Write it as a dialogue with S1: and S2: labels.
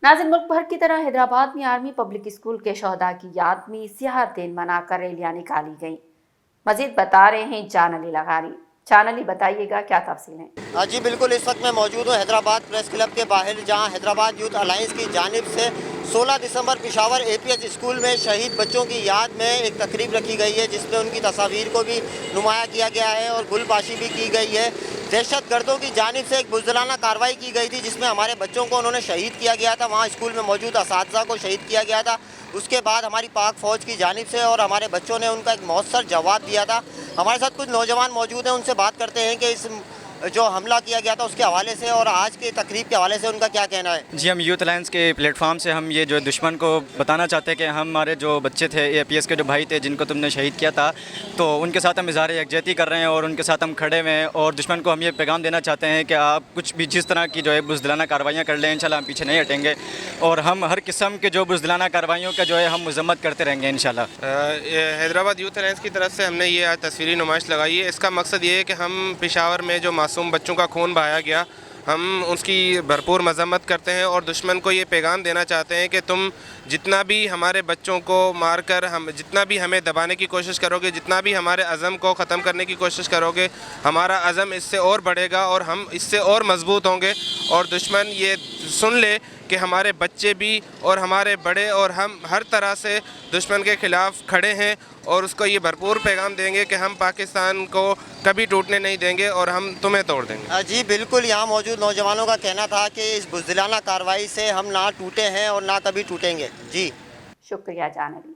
S1: नाज़रीन, मुल्क भर की तरह हैदराबाद में आर्मी पब्लिक स्कूल के शहदा की याद में सियाहत दिन मनाकर रैलियां निकाली गईं। मजीद बता रहे हैं जान अली लगारी। जान अली, बताइएगा क्या तफसील है?
S2: हाँ जी बिल्कुल, इस वक्त मैं मौजूद हूँ हैदराबाद प्रेस क्लब के बाहर, जहाँ हैदराबाद यूथ अलायंस की जानिब से 16 दिसंबर पेशावर APS स्कूल में शहीद बच्चों की याद में एक तकरीब रखी गई है, जिसमें उनकी तस्वीर को भी नुमाया किया गया है और गुलबाशी भी की गई है। दहशत गर्दों की जानिब से एक बुज़दिलाना कार्रवाई की गई थी, जिसमें हमारे बच्चों को उन्होंने शहीद किया गया था। वहाँ स्कूल में मौजूद असातिज़ा को शहीद किया गया था। उसके बाद हमारी पाक फ़ौज की जानिब से और हमारे बच्चों ने उनका एक मौसर जवाब दिया था। हमारे साथ कुछ नौजवान मौजूद हैं, उनसे बात करते हैं कि इस जो हमला किया गया था उसके हवाले से और आज के तकरीब के हवाले से उनका क्या कहना है।
S3: जी, हम यूथ अलायंस के प्लेटफॉर्म से हम ये जो दुश्मन को बताना चाहते हैं कि हमारे जो बच्चे थे, APS के जो भाई थे जिनको तुमने शहीद किया था, तो उनके साथ हम इज़हार यकजहती कर रहे हैं और उनके साथ हम खड़े हुए हैं। और दुश्मन को हम ये पैगाम देना चाहते हैं कि आप कुछ भी जिस तरह की जो है बुज़दिलाना कार्रवाइयाँ कर लें, इंशाल्लाह हम पीछे नहीं हटेंगे और हम हर किस्म के जो बुज़दिलाना कार्रवाइयों का जो है हम मज़म्मत करते रहेंगे इंशाल्लाह।
S4: हैदराबाद यूथ अलायंस की तरफ से हमने ये आज तस्वीरी नुमाइश लगाई है। इसका मकसद ये है कि हम पेशावर में जो मासूम बच्चों का खून बहाया गया, हम उसकी भरपूर मजम्मत करते हैं और दुश्मन को ये पैगाम देना चाहते हैं कि तुम जितना भी हमारे बच्चों को मार कर हम जितना भी हमें दबाने की कोशिश करोगे, जितना भी हमारे अज़म को ख़त्म करने की कोशिश करोगे, हमारा अज़म इससे और बढ़ेगा और हम इससे और मजबूत होंगे। और दुश्मन ये सुन ले कि हमारे बच्चे भी और हमारे बड़े और हम हर तरह से दुश्मन के ख़िलाफ़ खड़े हैं और उसको ये भरपूर पैगाम देंगे कि हम पाकिस्तान को कभी टूटने नहीं देंगे और हम तुम्हें तोड़ देंगे।
S2: जी बिल्कुल, यहाँ मौजूद नौजवानों का कहना था कि इस बुज़दिलाना कार्रवाई से हम ना टूटे हैं और ना कभी टूटेंगे। जी
S1: शुक्रिया जान अली।